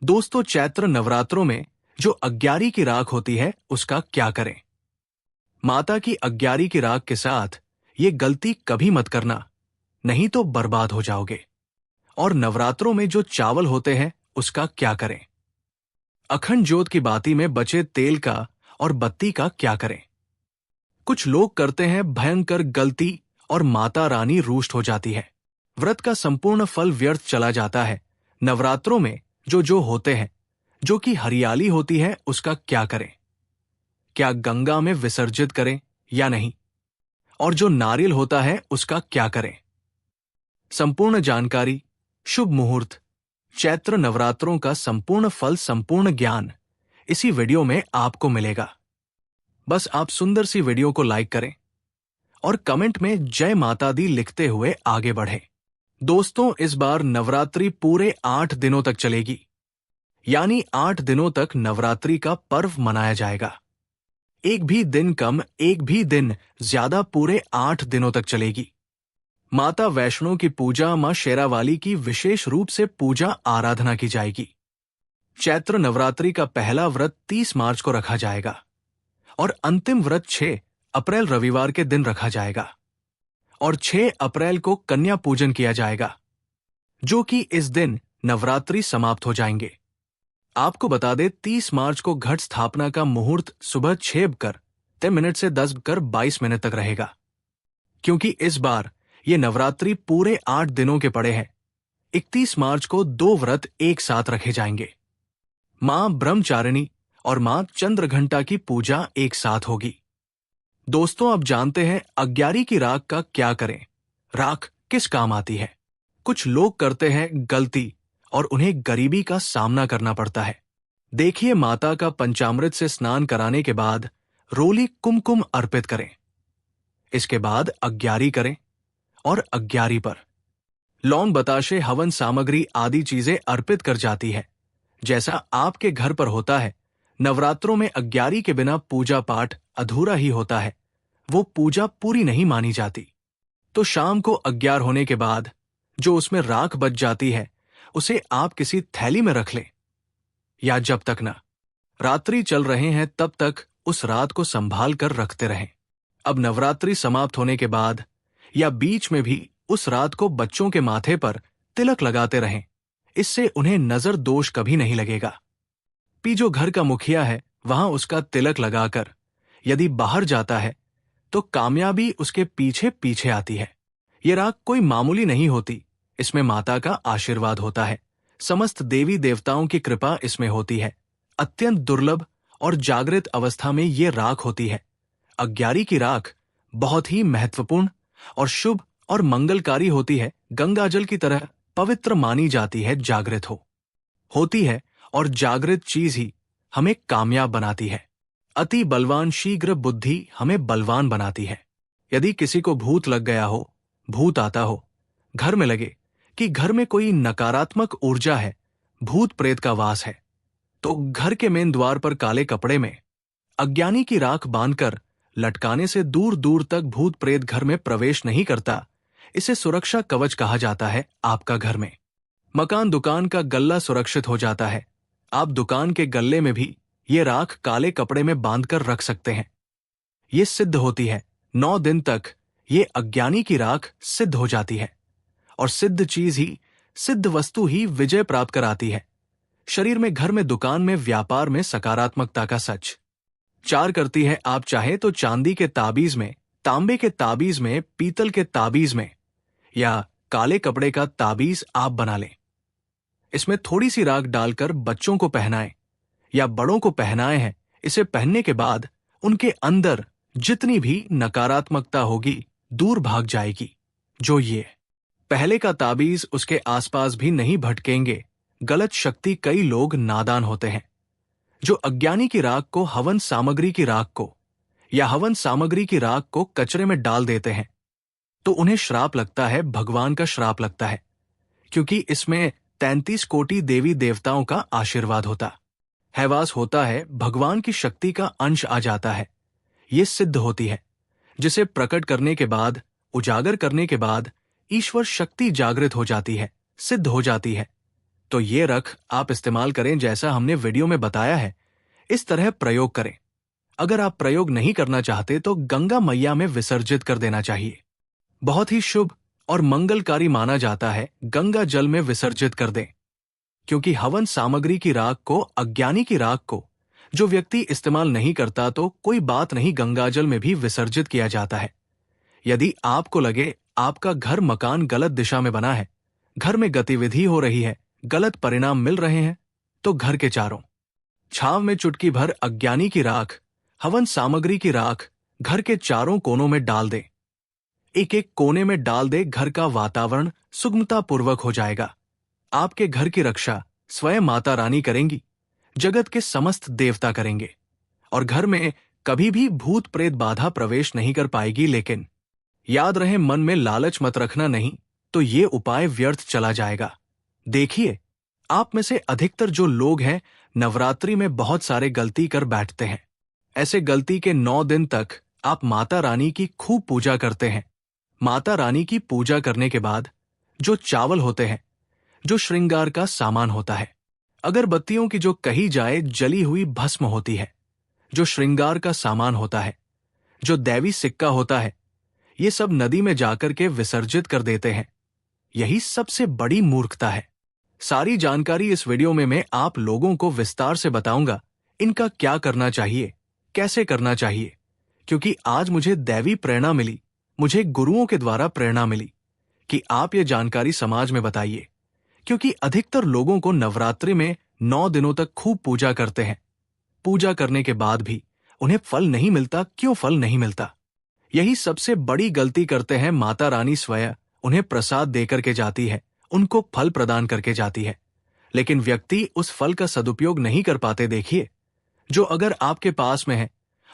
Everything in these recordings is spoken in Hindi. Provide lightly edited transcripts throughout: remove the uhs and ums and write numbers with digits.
दोस्तों, चैत्र नवरात्रों में जो अग्यारी की राख होती है उसका क्या करें। माता की अग्यारी की राख के साथ ये गलती कभी मत करना, नहीं तो बर्बाद हो जाओगे। और नवरात्रों में जो चावल होते हैं उसका क्या करें। अखंड ज्योत की बाती में बचे तेल का और बत्ती का क्या करें। कुछ लोग करते हैं भयंकर गलती और माता रानी रुष्ट हो जाती है। व्रत का संपूर्ण फल व्यर्थ चला जाता है। नवरात्रों में जो होते हैं, जो कि हरियाली होती है, उसका क्या करें। क्या गंगा में विसर्जित करें या नहीं, और जो नारियल होता है उसका क्या करें। संपूर्ण जानकारी, शुभ मुहूर्त, चैत्र नवरात्रों का संपूर्ण फल, संपूर्ण ज्ञान इसी वीडियो में आपको मिलेगा। बस आप सुंदर सी वीडियो को लाइक करें और कमेंट में जय माता दी लिखते हुए आगे बढ़ें। दोस्तों, इस बार नवरात्रि पूरे 8 दिनों तक चलेगी, यानी 8 दिनों तक नवरात्रि का पर्व मनाया जाएगा। एक भी दिन कम, एक भी दिन ज्यादा, पूरे 8 दिनों तक चलेगी। माता वैष्णो की पूजा, मां शेरावाली की विशेष रूप से पूजा आराधना की जाएगी। चैत्र नवरात्रि का पहला व्रत 30 मार्च को रखा जाएगा और अंतिम व्रत 6 अप्रैल रविवार के दिन रखा जाएगा और 6 अप्रैल को कन्या पूजन किया जाएगा, जो कि इस दिन नवरात्रि समाप्त हो जाएंगे। आपको बता दें, 30 मार्च को घट स्थापना का मुहूर्त सुबह 6:10 से 10:22 तक रहेगा। क्योंकि इस बार ये नवरात्रि पूरे 8 दिनों के पड़े हैं, 31 मार्च को 2 व्रत एक साथ रखे जाएंगे। मां ब्रह्मचारिणी और मां चंद्रघंटा की पूजा एक साथ होगी। दोस्तों, अब जानते हैं अग्यारी की राख का क्या करें। राख किस काम आती है। कुछ लोग करते हैं गलती और उन्हें गरीबी का सामना करना पड़ता है। देखिए, माता का पंचामृत से स्नान कराने के बाद रोली कुमकुम अर्पित करें। इसके बाद अग्यारी करें और अग्यारी पर लौंग, बताशे, हवन सामग्री आदि चीजें अर्पित कर जाती है, जैसा आपके घर पर होता है। नवरात्रों में अग्यारी के बिना पूजा पाठ अधूरा ही होता है, वो पूजा पूरी नहीं मानी जाती। तो शाम को अग्यार होने के बाद जो उसमें राख बच जाती है उसे आप किसी थैली में रख लें, या जब तक न रात्रि चल रहे हैं तब तक उस रात को संभाल कर रखते रहें। अब नवरात्रि समाप्त होने के बाद या बीच में भी उस रात को बच्चों के माथे पर तिलक लगाते रहें। इससे उन्हें नजर दोष कभी नहीं लगेगा। जो घर का मुखिया है वहां उसका तिलक लगाकर यदि बाहर जाता है तो कामयाबी उसके पीछे पीछे आती है। ये राख कोई मामूली नहीं होती, इसमें माता का आशीर्वाद होता है, समस्त देवी देवताओं की कृपा इसमें होती है। अत्यंत दुर्लभ और जागृत अवस्था में ये राख होती है। अग्यारी की राख बहुत ही महत्वपूर्ण और शुभ और मंगलकारी होती है। गंगाजल की तरह पवित्र मानी जाती है। जागृत होती है और जागृत चीज ही हमें कामयाब बनाती है। अति बलवान शीघ्र बुद्धि हमें बलवान बनाती है। यदि किसी को भूत लग गया हो, भूत आता हो, घर में लगे कि घर में कोई नकारात्मक ऊर्जा है, भूत प्रेत का वास है, तो घर के मेन द्वार पर काले कपड़े में अज्ञानी की राख बांधकर लटकाने से दूर दूर तक भूत प्रेत घर में प्रवेश नहीं करता। इसे सुरक्षा कवच कहा जाता है। आपका घर में मकान, दुकान का गल्ला सुरक्षित हो जाता है। आप दुकान के गल्ले में भी ये राख काले कपड़े में बांधकर रख सकते हैं। ये सिद्ध होती है। 9 दिन तक ये अज्ञानी की राख सिद्ध हो जाती है और सिद्ध चीज ही, सिद्ध वस्तु ही विजय प्राप्त कराती है। शरीर में, घर में, दुकान में, व्यापार में सकारात्मकता का सच चार करती है। आप चाहे तो चांदी के ताबीज में, तांबे के ताबीज में, पीतल के ताबीज में या काले कपड़े का ताबीज आप बना लें। इसमें थोड़ी सी राख डालकर बच्चों को पहनाएं या बड़ों को पहनाए हैं। इसे पहनने के बाद उनके अंदर जितनी भी नकारात्मकता होगी दूर भाग जाएगी। जो ये पहले का ताबीज, उसके आसपास भी नहीं भटकेंगे। गलत शक्ति, कई लोग नादान होते हैं जो अज्ञानी की राख को, हवन सामग्री की राख को या हवन सामग्री की राख को कचरे में डाल देते हैं, तो उन्हें श्राप लगता है, भगवान का श्राप लगता है, क्योंकि इसमें 33 कोटि देवी देवताओं का आशीर्वाद होता है, वास होता है, भगवान की शक्ति का अंश आ जाता है। ये सिद्ध होती है, जिसे प्रकट करने के बाद, उजागर करने के बाद ईश्वर शक्ति जागृत हो जाती है, सिद्ध हो जाती है। तो ये रख आप इस्तेमाल करें जैसा हमने वीडियो में बताया है, इस तरह प्रयोग करें। अगर आप प्रयोग नहीं करना चाहते तो गंगा मैया में विसर्जित कर देना चाहिए। बहुत ही शुभ और मंगलकारी माना जाता है गंगा जल में विसर्जित कर दें, क्योंकि हवन सामग्री की राख को, अज्ञानी की राख को जो व्यक्ति इस्तेमाल नहीं करता तो कोई बात नहीं, गंगाजल में भी विसर्जित किया जाता है। यदि आपको लगे आपका घर मकान गलत दिशा में बना है, घर में गतिविधि हो रही है, गलत परिणाम मिल रहे हैं, तो घर के चारों छाव में चुटकी भर अज्ञानी की राख, हवन सामग्री की राख घर के चारों कोनों में डाल दे। एक एक कोने में डाल दे, घर का वातावरण सुगमतापूर्वक हो जाएगा। आपके घर की रक्षा स्वयं माता रानी करेंगी, जगत के समस्त देवता करेंगे, और घर में कभी भी भूत प्रेत बाधा प्रवेश नहीं कर पाएगी। लेकिन याद रहे, मन में लालच मत रखना, नहीं तो ये उपाय व्यर्थ चला जाएगा। देखिए, आप में से अधिकतर जो लोग हैं नवरात्रि में बहुत सारे गलती कर बैठते हैं। ऐसे गलती के 9 दिन तक आप माता रानी की खूब पूजा करते हैं। माता रानी की पूजा करने के बाद जो चावल होते हैं, जो श्रृंगार का सामान होता है, अगरबत्तियों की जो कही जाए जली हुई भस्म होती है, जो श्रृंगार का सामान होता है, जो दैवी सिक्का होता है, ये सब नदी में जाकर के विसर्जित कर देते हैं। यही सबसे बड़ी मूर्खता है। सारी जानकारी इस वीडियो में मैं आप लोगों को विस्तार से बताऊंगा, इनका क्या करना चाहिए, कैसे करना चाहिए, क्योंकि आज मुझे दैवी प्रेरणा मिली, मुझे गुरुओं के द्वारा प्रेरणा मिली कि आप ये जानकारी समाज में बताइए, क्योंकि अधिकतर लोगों को नवरात्रि में 9 दिनों तक खूब पूजा करते हैं। पूजा करने के बाद भी उन्हें फल नहीं मिलता। क्यों फल नहीं मिलता? यही सबसे बड़ी गलती करते हैं। माता रानी स्वयं उन्हें प्रसाद देकर के जाती है, उनको फल प्रदान करके जाती है, लेकिन व्यक्ति उस फल का सदुपयोग नहीं कर पाते। देखिए, जो अगर आपके पास में है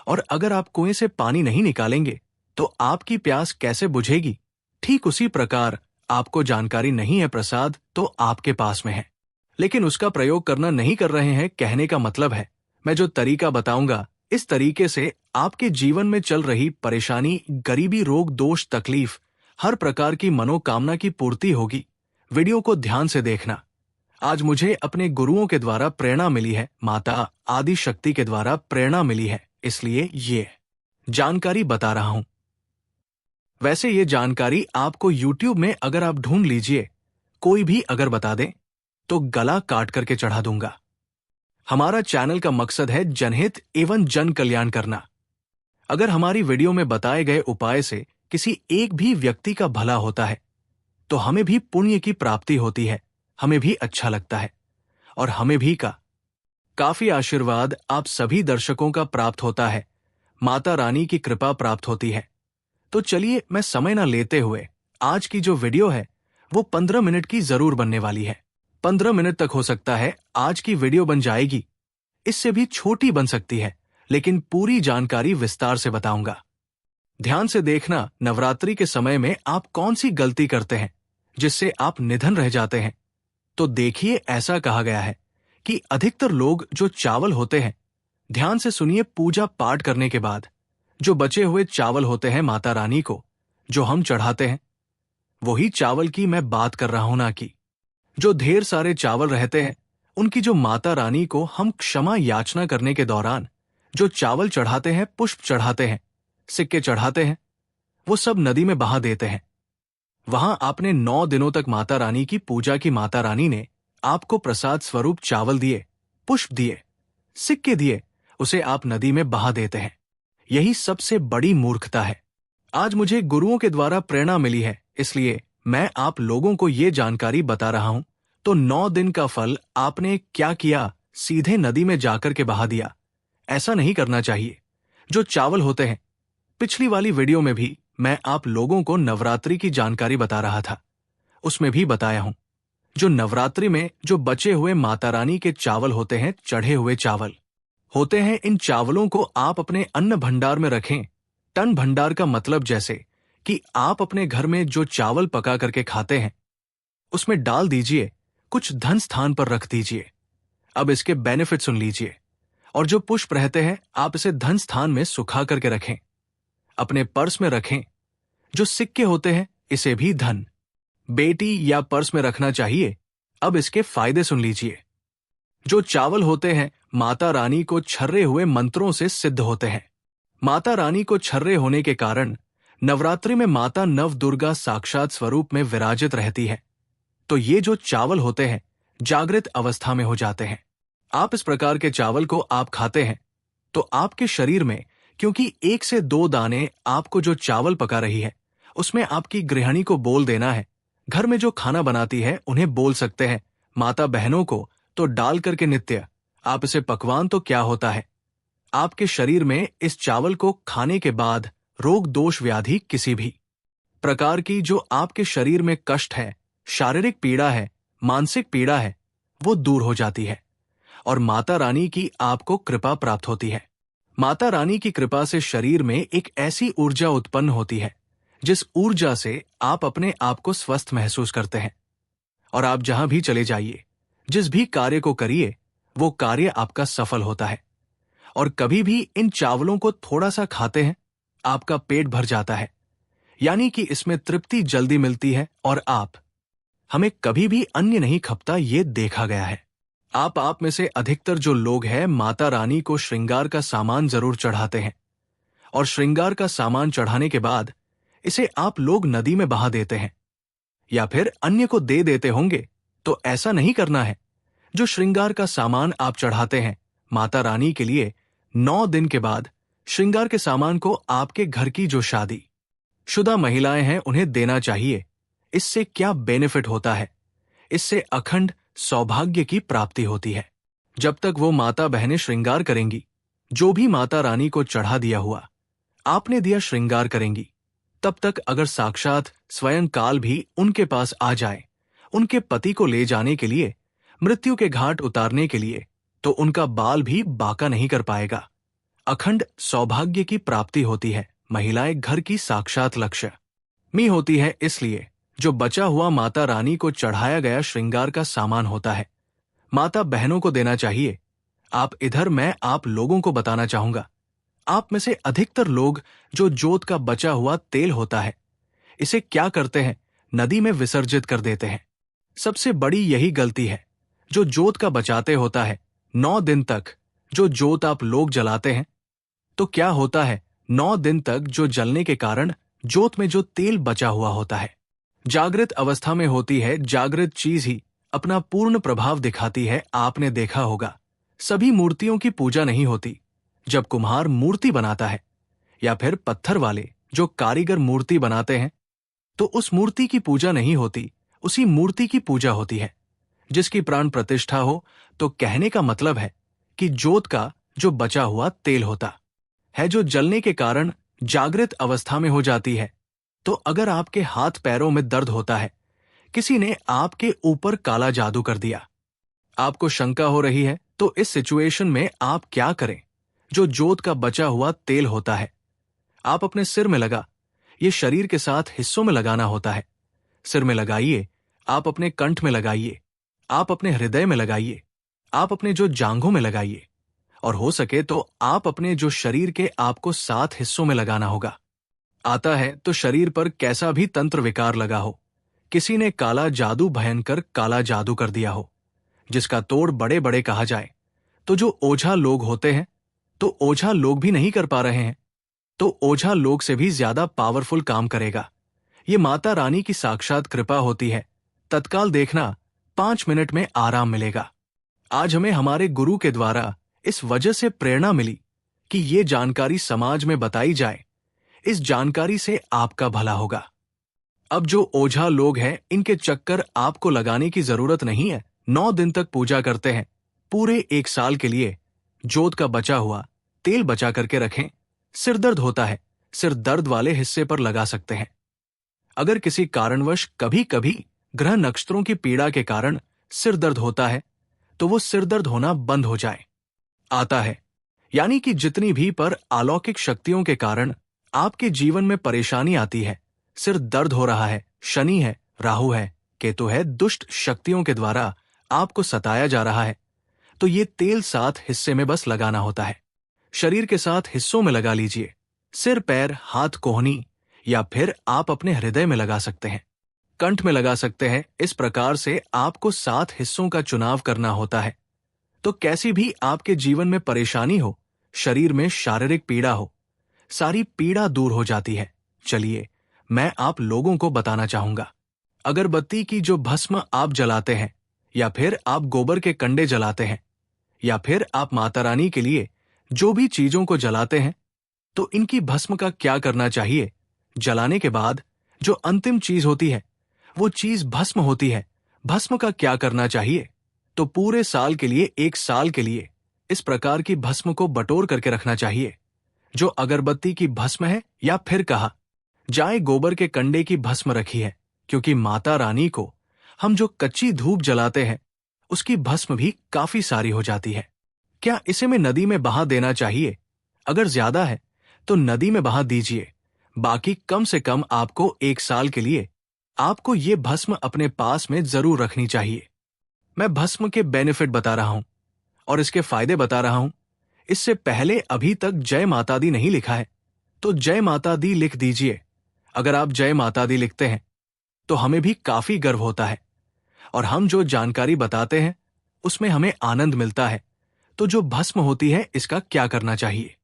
और अगर आप कुएं से पानी नहीं निकालेंगे तो आपकी प्यास कैसे बुझेगी? ठीक उसी प्रकार आपको जानकारी नहीं है, प्रसाद तो आपके पास में है, लेकिन उसका प्रयोग करना नहीं कर रहे हैं। कहने का मतलब है, मैं जो तरीका बताऊंगा, इस तरीके से आपके जीवन में चल रही परेशानी, गरीबी, रोग, दोष, तकलीफ, हर प्रकार की मनोकामना की पूर्ति होगी। वीडियो को ध्यान से देखना। आज मुझे अपने गुरुओं के द्वारा प्रेरणा मिली है, माता आदि शक्ति के द्वारा प्रेरणा मिली है, इसलिए ये जानकारी बता रहा हूं। वैसे ये जानकारी आपको YouTube में अगर आप ढूंढ लीजिए, कोई भी अगर बता दे तो गला काट करके चढ़ा दूंगा। हमारा चैनल का मकसद है जनहित एवं जन कल्याण करना। अगर हमारी वीडियो में बताए गए उपाय से किसी एक भी व्यक्ति का भला होता है तो हमें भी पुण्य की प्राप्ति होती है, हमें भी अच्छा लगता है, और हमें भी काफी आशीर्वाद आप सभी दर्शकों का प्राप्त होता है, माता रानी की कृपा प्राप्त होती है। तो चलिए, मैं समय ना लेते हुए आज की जो वीडियो है वो 15 मिनट की जरूर बनने वाली है। 15 मिनट तक हो सकता है आज की वीडियो बन जाएगी, इससे भी छोटी बन सकती है, लेकिन पूरी जानकारी विस्तार से बताऊंगा। ध्यान से देखना, नवरात्रि के समय में आप कौन सी गलती करते हैं जिससे आप निधन रह जाते हैं। तो देखिए, ऐसा कहा गया है कि अधिकतर लोग जो चावल होते हैं, ध्यान से सुनिए, पूजा पाठ करने के बाद जो बचे हुए चावल होते हैं माता रानी को जो हम चढ़ाते हैं, वही चावल की मैं बात कर रहा हूं, ना कि जो ढेर सारे चावल रहते हैं उनकी। जो माता रानी को हम क्षमा याचना करने के दौरान जो चावल चढ़ाते हैं, पुष्प चढ़ाते हैं, सिक्के चढ़ाते हैं, वो सब नदी में बहा देते हैं। वहां आपने 9 दिनों तक माता रानी की पूजा की, माता रानी ने आपको प्रसाद स्वरूप चावल दिए, पुष्प दिए, सिक्के दिए, उसे आप नदी में बहा देते हैं। यही सबसे बड़ी मूर्खता है। आज मुझे गुरुओं के द्वारा प्रेरणा मिली है, इसलिए मैं आप लोगों को ये जानकारी बता रहा हूं। तो 9 दिन का फल आपने क्या किया? सीधे नदी में जाकर के बहा दिया। ऐसा नहीं करना चाहिए। जो चावल होते हैं, पिछली वाली वीडियो में भी मैं आप लोगों को नवरात्रि की जानकारी बता रहा था, उसमें भी बताया हूं। जो नवरात्रि में जो बचे हुए माता रानी के चावल होते हैं, चढ़े हुए चावल होते हैं, इन चावलों को आप अपने अन्न भंडार में रखें। टन भंडार का मतलब जैसे कि आप अपने घर में जो चावल पका करके खाते हैं उसमें डाल दीजिए, कुछ धन स्थान पर रख दीजिए। अब इसके बेनिफिट सुन लीजिए। और जो पुष्प रहते हैं, आप इसे धन स्थान में सुखा करके रखें, अपने पर्स में रखें। जो सिक्के होते हैं, इसे भी धन बेटी या पर्स में रखना चाहिए। अब इसके फायदे सुन लीजिए। जो चावल होते हैं माता रानी को छर्रे हुए मंत्रों से सिद्ध होते हैं। माता रानी को छर्रे होने के कारण नवरात्रि में माता नव दुर्गा साक्षात स्वरूप में विराजित रहती है। तो ये जो चावल होते हैं जागृत अवस्था में हो जाते हैं। आप इस प्रकार के चावल को आप खाते हैं तो आपके शरीर में, क्योंकि 1 से 2 दाने आपको जो चावल पका रही है उसमें आपकी गृहिणी को बोल देना है, घर में जो खाना बनाती है उन्हें बोल सकते हैं, माता बहनों को तो डाल करके नित्य आप इसे पकवान। तो क्या होता है, आपके शरीर में इस चावल को खाने के बाद रोग दोष व्याधि किसी भी प्रकार की जो आपके शरीर में कष्ट है, शारीरिक पीड़ा है, मानसिक पीड़ा है, वो दूर हो जाती है और माता रानी की आपको कृपा प्राप्त होती है। माता रानी की कृपा से शरीर में एक ऐसी ऊर्जा उत्पन्न होती है जिस ऊर्जा से आप अपने आप को स्वस्थ महसूस करते हैं और आप जहां भी चले जाइए, जिस भी कार्य को करिए, वो कार्य आपका सफल होता है। और कभी भी इन चावलों को थोड़ा सा खाते हैं, आपका पेट भर जाता है, यानी कि इसमें तृप्ति जल्दी मिलती है और हमें कभी भी अन्न नहीं खपता, ये देखा गया है। आप में से अधिकतर जो लोग हैं माता रानी को श्रृंगार का सामान जरूर चढ़ाते हैं और श्रृंगार का सामान चढ़ाने के बाद इसे आप लोग नदी में बहा देते हैं या फिर अन्य को दे देते होंगे। तो ऐसा नहीं करना है। जो श्रृंगार का सामान आप चढ़ाते हैं माता रानी के लिए, 9 दिन के बाद श्रृंगार के सामान को आपके घर की जो शादी शुदा महिलाएं हैं उन्हें देना चाहिए। इससे क्या बेनिफिट होता है, इससे अखंड सौभाग्य की प्राप्ति होती है। जब तक वो माता बहनें श्रृंगार करेंगी, जो भी माता रानी को चढ़ा दिया हुआ आपने दिया श्रृंगार करेंगी, तब तक अगर साक्षात स्वयं काल भी उनके पास आ जाए, उनके पति को ले जाने के लिए, मृत्यु के घाट उतारने के लिए, तो उनका बाल भी बांका नहीं कर पाएगा। अखंड सौभाग्य की प्राप्ति होती है। महिलाएं घर की साक्षात लक्ष्मी होती है। इसलिए जो बचा हुआ माता रानी को चढ़ाया गया श्रृंगार का सामान होता है माता बहनों को देना चाहिए। मैं आप लोगों को बताना चाहूंगा, आप में से अधिकतर लोग जो जोत का बचा हुआ तेल होता है इसे क्या करते हैं, नदी में विसर्जित कर देते हैं। सबसे बड़ी यही गलती है। जो जोत का बचाते होता है 9 दिन तक जो जोत आप लोग जलाते हैं, तो क्या होता है 9 दिन तक जो जलने के कारण जोत में जो तेल बचा हुआ होता है जागृत अवस्था में होती है। जागृत चीज ही अपना पूर्ण प्रभाव दिखाती है। आपने देखा होगा सभी मूर्तियों की पूजा नहीं होती। जब कुम्हार मूर्ति बनाता है या फिर पत्थर वाले जो कारीगर मूर्ति बनाते हैं, तो उस मूर्ति की पूजा नहीं होती, उसी मूर्ति की पूजा होती है जिसकी प्राण प्रतिष्ठा हो। तो कहने का मतलब है कि जोत का जो बचा हुआ तेल होता है, जो जलने के कारण जागृत अवस्था में हो जाती है। तो अगर आपके हाथ पैरों में दर्द होता है, किसी ने आपके ऊपर काला जादू कर दिया, आपको शंका हो रही है, तो इस सिचुएशन में आप क्या करें। जो जोत का बचा हुआ तेल होता है आप अपने सिर में लगा, ये शरीर के साथ हिस्सों में लगाना होता है। सिर में लगाइए, आप अपने कंठ में लगाइए, आप अपने हृदय में लगाइए, आप अपने जो जांघों में लगाइए, और हो सके तो आप अपने जो शरीर के आपको 7 हिस्सों में लगाना होगा। आता है तो शरीर पर कैसा भी तंत्र विकार लगा हो, किसी ने काला जादू भयंकर काला जादू कर दिया हो, जिसका तोड़ बड़े बड़े कहा जाए, तो जो ओझा लोग होते हैं, तो ओझा लोग भी नहीं कर पा रहे हैं, तो ओझा लोग से भी ज्यादा पावरफुल काम करेगा। ये माता रानी की साक्षात कृपा होती है। तत्काल देखना, 5 मिनट में आराम मिलेगा। आज हमें हमारे गुरु के द्वारा इस वजह से प्रेरणा मिली कि ये जानकारी समाज में बताई जाए। इस जानकारी से आपका भला होगा। अब जो ओझा लोग हैं, इनके चक्कर आपको लगाने की जरूरत नहीं है। 9 दिन तक पूजा करते हैं, पूरे 1 साल के लिए जोत का बचा हुआ तेल बचा करके रखें। सिर दर्द होता है, सिर दर्द वाले हिस्से पर लगा सकते हैं। अगर किसी कारणवश कभी कभी ग्रह नक्षत्रों की पीड़ा के कारण सिर दर्द होता है, तो वो सिर दर्द होना बंद हो जाए। आता है यानी कि जितनी भी पर अलौकिक शक्तियों के कारण आपके जीवन में परेशानी आती है, सिर दर्द हो रहा है, शनि है, राहु है, केतु है, दुष्ट शक्तियों के द्वारा आपको सताया जा रहा है, तो ये तेल 7 हिस्से में बस लगाना होता है। शरीर के 7 हिस्सों में लगा लीजिए, सिर, पैर, हाथ, कोहनी, या फिर आप अपने हृदय में लगा सकते हैं। कंठ में लगा सकते हैं। इस प्रकार से आपको 7 हिस्सों का चुनाव करना होता है। तो कैसी भी आपके जीवन में परेशानी हो, शरीर में शारीरिक पीड़ा हो, सारी पीड़ा दूर हो जाती है। चलिए, मैं आप लोगों को बताना चाहूंगा। अगरबत्ती की जो भस्म आप जलाते हैं, या फिर आप गोबर के कंडे जलाते हैं, या फिर आप माता रानी के लिए जो भी चीजों को जलाते हैं, तो इनकी भस्म का क्या करना चाहिए? जलाने के बाद जो अंतिम चीज होती है, वो चीज भस्म होती है। भस्म का क्या करना चाहिए? तो पूरे साल के लिए, 1 साल के लिए इस प्रकार की भस्म को बटोर करके रखना चाहिए। जो अगरबत्ती की भस्म है, या फिर कहा जाए गोबर के कंडे की भस्म रखी है, क्योंकि माता रानी को हम जो कच्ची धूप जलाते हैं, उसकी भस्म भी काफी सारी हो जाती है। क्या इसे में नदी में बहा देना चाहिए? अगर ज्यादा है तो नदी में बहा दीजिए। बाकी कम से कम आपको 1 साल के लिए आपको ये भस्म अपने पास में जरूर रखनी चाहिए। मैं भस्म के बेनिफिट बता रहा हूं और इसके फायदे बता रहा हूं। इससे पहले अभी तक जय माता दी नहीं लिखा है तो जय माता दी लिख दीजिए। अगर आप जय माता दी लिखते हैं तो हमें भी काफी गर्व होता है और हम जो जानकारी बताते हैं उसमें हमें आनंद मिलता है। तो जो भस्म होती है, इसका क्या करना चाहिए?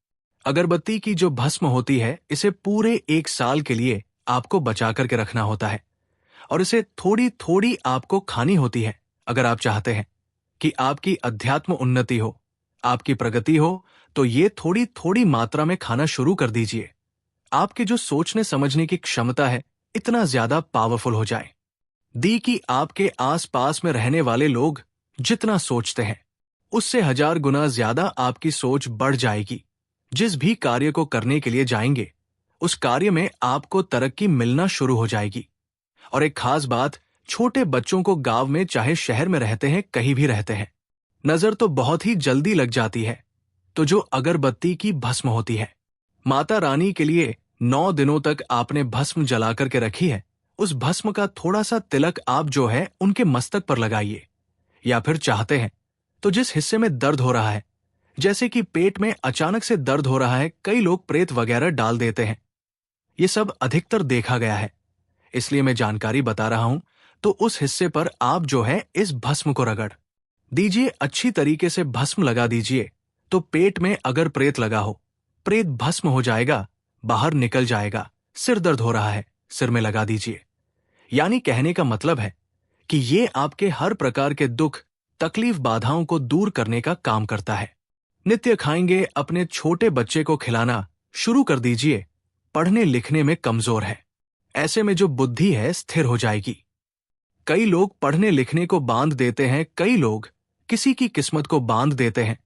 अगरबत्ती की जो भस्म होती है, इसे पूरे 1 साल के लिए आपको बचा करके रखना होता है और इसे थोड़ी थोड़ी आपको खानी होती है। अगर आप चाहते हैं कि आपकी अध्यात्म उन्नति हो, आपकी प्रगति हो, तो ये थोड़ी थोड़ी मात्रा में खाना शुरू कर दीजिए। आपके जो सोचने समझने की क्षमता है, इतना ज्यादा पावरफुल हो जाए दी कि आपके आसपास में रहने वाले लोग जितना सोचते हैं, उससे 1000 गुना ज्यादा आपकी सोच बढ़ जाएगी। जिस भी कार्य को करने के लिए जाएंगे, उस कार्य में आपको तरक्की मिलना शुरू हो जाएगी। और एक खास बात, छोटे बच्चों को गांव में चाहे शहर में रहते हैं, कहीं भी रहते हैं, नजर तो बहुत ही जल्दी लग जाती है। तो जो अगरबत्ती की भस्म होती है, माता रानी के लिए 9 दिनों तक आपने भस्म जला करके रखी है, उस भस्म का थोड़ा सा तिलक आप जो है उनके मस्तक पर लगाइए। या फिर चाहते हैं तो जिस हिस्से में दर्द हो रहा है, जैसे कि पेट में अचानक से दर्द हो रहा है, कई लोग प्रेत वगैरह डाल देते हैं। ये सब अधिकतर देखा गया है, इसलिए मैं जानकारी बता रहा हूं। तो उस हिस्से पर आप जो है इस भस्म को रगड़ दीजिए, अच्छी तरीके से भस्म लगा दीजिए। तो पेट में अगर प्रेत लगा हो, प्रेत भस्म हो जाएगा, बाहर निकल जाएगा। सिर दर्द हो रहा है, सिर में लगा दीजिए। यानी कहने का मतलब है कि ये आपके हर प्रकार के दुख, तकलीफ, बाधाओं को दूर करने का काम करता है। नित्य खाएंगे, अपने छोटे बच्चे को खिलाना शुरू कर दीजिए। पढ़ने लिखने में कमजोर है, ऐसे में जो बुद्धि है स्थिर हो जाएगी। कई लोग पढ़ने लिखने को बांध देते हैं, कई लोग किसी की किस्मत को बांध देते हैं।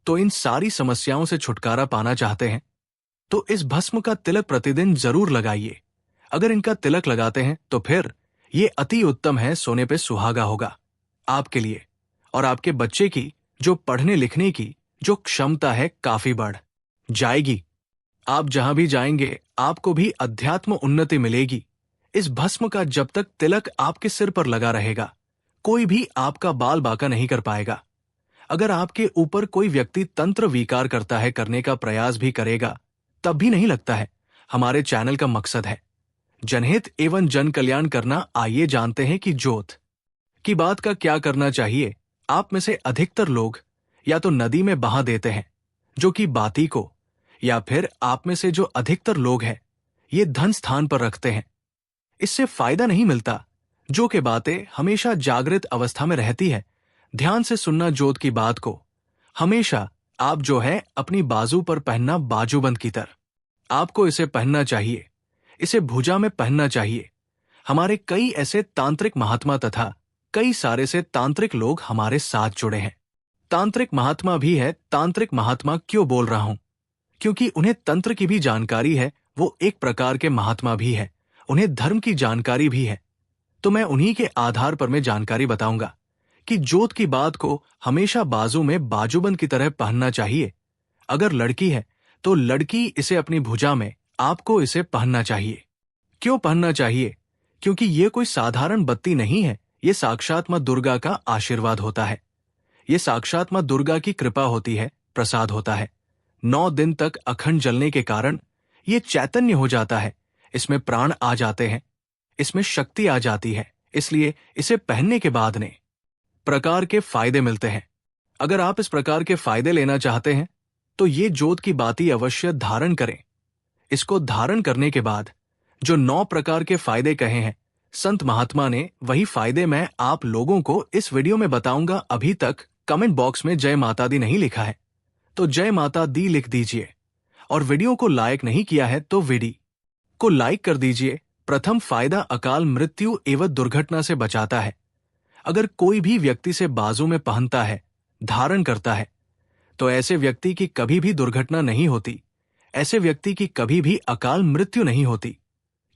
तो इन सारी समस्याओं से छुटकारा पाना चाहते हैं तो इस भस्म का तिलक प्रतिदिन जरूर लगाइए। अगर इनका तिलक लगाते हैं तो फिर ये अति उत्तम है, सोने पे सुहागा होगा आपके लिए और आपके बच्चे की जो पढ़ने लिखने की जो क्षमता है काफी बढ़ जाएगी। आप जहां भी जाएंगे आपको भी अध्यात्म उन्नति मिलेगी। इस भस्म का जब तक तिलक आपके सिर पर लगा रहेगा, कोई भी आपका बाल बांका नहीं कर पाएगा। अगर आपके ऊपर कोई व्यक्ति तंत्र विकार करता है, करने का प्रयास भी करेगा, तब भी नहीं लगता है। हमारे चैनल का मकसद है जनहित एवं जन कल्याण करना। आइए जानते हैं कि ज्योत की बात का क्या करना चाहिए। आप में से अधिकतर लोग या तो नदी में बहा देते हैं, जो कि बाती को, या फिर आप में से जो अधिकतर लोग हैं ये धन स्थान पर रखते हैं। इससे फायदा नहीं मिलता। जो के बातें हमेशा जागृत अवस्था में रहती है, ध्यान से सुनना ज्योत की बात को। हमेशा आप जो है अपनी बाजू पर पहनना, बाजूबंद की तरह आपको इसे पहनना चाहिए। इसे भुजा में पहनना चाहिए। हमारे कई ऐसे तांत्रिक महात्मा तथा कई सारे से तांत्रिक लोग हमारे साथ जुड़े हैं। तांत्रिक महात्मा भी है। तांत्रिक महात्मा क्यों बोल रहा हूं? क्योंकि उन्हें तंत्र की भी जानकारी है, वो एक प्रकार के महात्मा भी है, उन्हें धर्म की जानकारी भी है। तो मैं उन्हीं के आधार पर मैं जानकारी बताऊंगा कि ज्योत की बात को हमेशा बाजू में बाजूबंद की तरह पहनना चाहिए। अगर लड़की है तो लड़की इसे अपनी भुजा में आपको इसे पहनना चाहिए। क्यों पहनना चाहिए? क्योंकि ये कोई साधारण बत्ती नहीं है, ये साक्षात मां दुर्गा का आशीर्वाद होता है। ये साक्षात मां दुर्गा की कृपा होती है, प्रसाद होता है। 9 दिन तक अखंड जलने के कारण ये चैतन्य हो जाता है, इसमें प्राण आ जाते हैं। इसमें शक्ति आ जाती है, इसलिए इसे पहनने के बाद ने प्रकार के फायदे मिलते हैं। अगर आप इस प्रकार के फायदे लेना चाहते हैं तो ये जोत की बाती अवश्य धारण करें। इसको धारण करने के बाद जो 9 प्रकार के फायदे कहे हैं संत महात्मा ने, वही फायदे मैं आप लोगों को इस वीडियो में बताऊंगा। अभी तक कमेंट बॉक्स में जय माता दी नहीं लिखा है तो जय माता दी लिख दीजिए, और वीडियो को लाइक नहीं किया है तो वीडियो को लाइक कर दीजिए। प्रथम फायदा अकाल मृत्यु एवं दुर्घटना से बचाता है। अगर कोई भी व्यक्ति से बाजू में पहनता है, धारण करता है, तो ऐसे व्यक्ति की कभी भी दुर्घटना नहीं होती, ऐसे व्यक्ति की कभी भी अकाल मृत्यु नहीं होती,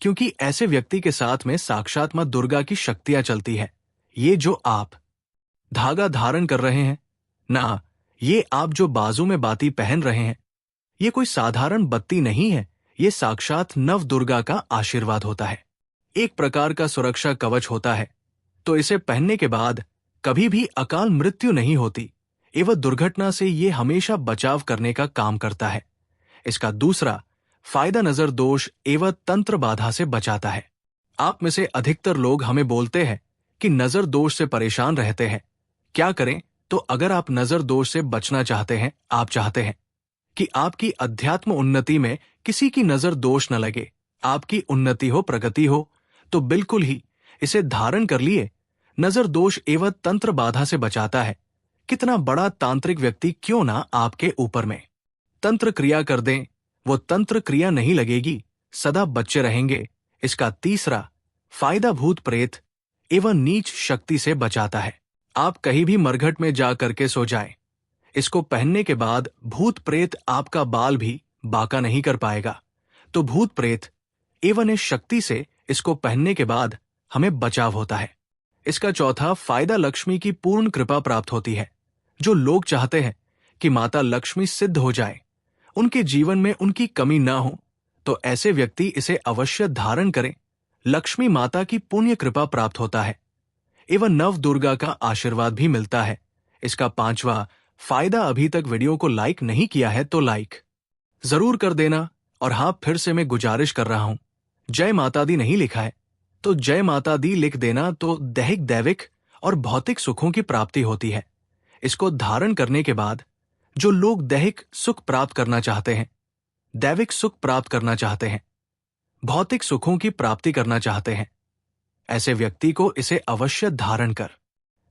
क्योंकि ऐसे व्यक्ति के साथ में साक्षात मां दुर्गा की शक्तियां चलती है। ये जो आप धागा धारण कर रहे हैं ना, ये आप जो बाजू में बाती पहन रहे हैं, ये कोई साधारण बत्ती नहीं है, ये साक्षात नव दुर्गा का आशीर्वाद होता है। एक प्रकार का सुरक्षा कवच होता है, तो इसे पहनने के बाद कभी भी अकाल मृत्यु नहीं होती एवं दुर्घटना से ये हमेशा बचाव करने का काम करता है। इसका दूसरा फायदा नजर दोष एवं तंत्र बाधा से बचाता है। आप में से अधिकतर लोग हमें बोलते हैं कि नजर दोष से परेशान रहते हैं। क्या करें? तो अगर आप नजर दोष से बचना चाहते हैं, आप चाहते हैं कि आपकी अध्यात्म उन्नति में किसी की नजर दोष न लगे, आपकी उन्नति हो, प्रगति हो, तो बिल्कुल ही इसे धारण कर लिए। नजर दोष एवं तंत्र बाधा से बचाता है। कितना बड़ा तांत्रिक व्यक्ति क्यों ना आपके ऊपर में तंत्र क्रिया कर दें, वो तंत्र क्रिया नहीं लगेगी, सदा बच्चे रहेंगे। इसका तीसरा फायदा भूत प्रेत एवं नीच शक्ति से बचाता है। आप कहीं भी मरघट में जा करके सो जाएं, इसको पहनने के बाद भूत प्रेत आपका बाल भी बांका नहीं कर पाएगा। तो भूत प्रेत एवं इस शक्ति से इसको पहनने के बाद हमें बचाव होता है। इसका चौथा फायदा लक्ष्मी की पूर्ण कृपा प्राप्त होती है। जो लोग चाहते हैं कि माता लक्ष्मी सिद्ध हो जाए, उनके जीवन में उनकी कमी ना हो, तो ऐसे व्यक्ति इसे अवश्य धारण करें। लक्ष्मी माता की पुण्य कृपा प्राप्त होता है एवं नव दुर्गा का आशीर्वाद भी मिलता है। इसका पांचवा फायदा, अभी तक वीडियो को लाइक नहीं किया है तो लाइक जरूर कर देना। और हाँ, फिर से मैं गुजारिश कर रहा हूं, जय माता दी नहीं लिखा है तो जय माता दी लिख देना, तो दैहिक दैविक और भौतिक सुखों की प्राप्ति होती है। इसको धारण करने के बाद जो लोग दैहिक सुख प्राप्त करना चाहते हैं, दैविक सुख प्राप्त करना चाहते हैं, भौतिक सुखों की प्राप्ति करना चाहते हैं, ऐसे व्यक्ति को इसे अवश्य धारण कर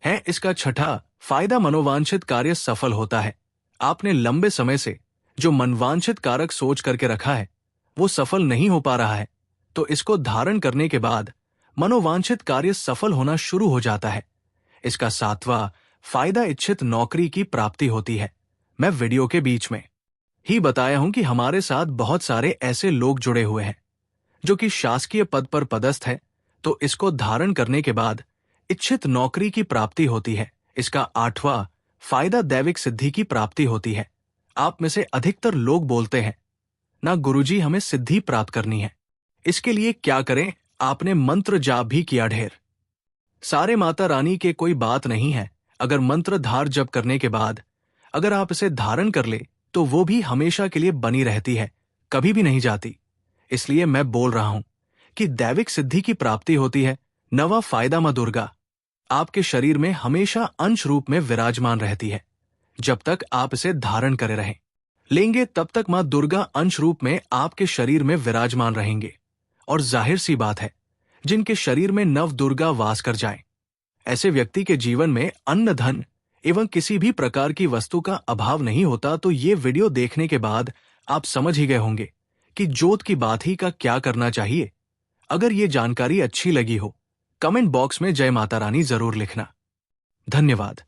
है। इसका छठा फायदा मनोवांछित कार्य सफल होता है। आपने लंबे समय से जो मनवांछित कारक सोच करके रखा है वो सफल नहीं हो पा रहा है, तो इसको धारण करने के बाद मनोवांछित कार्य सफल होना शुरू हो जाता है। इसका सातवां फायदा इच्छित नौकरी की प्राप्ति होती है। मैं वीडियो के बीच में ही बताया हूं कि हमारे साथ बहुत सारे ऐसे लोग जुड़े हुए हैं जो कि शासकीय पद पर पदस्थ है, तो इसको धारण करने के बाद इच्छित नौकरी की प्राप्ति होती है। इसका आठवां फायदा दैविक सिद्धि की प्राप्ति होती है। आप में से अधिकतर लोग बोलते हैं ना गुरुजी हमें सिद्धि प्राप्त करनी है, इसके लिए क्या करें? आपने मंत्र जाप भी किया ढेर सारे, माता रानी के कोई बात नहीं है। अगर मंत्र धार जप करने के बाद अगर आप इसे धारण कर ले तो वो भी हमेशा के लिए बनी रहती है, कभी भी नहीं जाती। इसलिए मैं बोल रहा हूं कि दैविक सिद्धि की प्राप्ति होती है। नवा फायदा, मां दुर्गा आपके शरीर में हमेशा अंश रूप में विराजमान रहती है। जब तक आप इसे धारण करे रहें लेंगे तब तक मां दुर्गा अंश रूप में आपके शरीर में विराजमान रहेंगे। और जाहिर सी बात है, जिनके शरीर में नव दुर्गा वास कर जाए, ऐसे व्यक्ति के जीवन में अन्न, धन एवं किसी भी प्रकार की वस्तु का अभाव नहीं होता। तो ये वीडियो देखने के बाद आप समझ ही गए होंगे कि जोत की बात ही का क्या करना चाहिए। अगर ये जानकारी अच्छी लगी हो, कमेंट बॉक्स में जय माता रानी जरूर लिखना। धन्यवाद।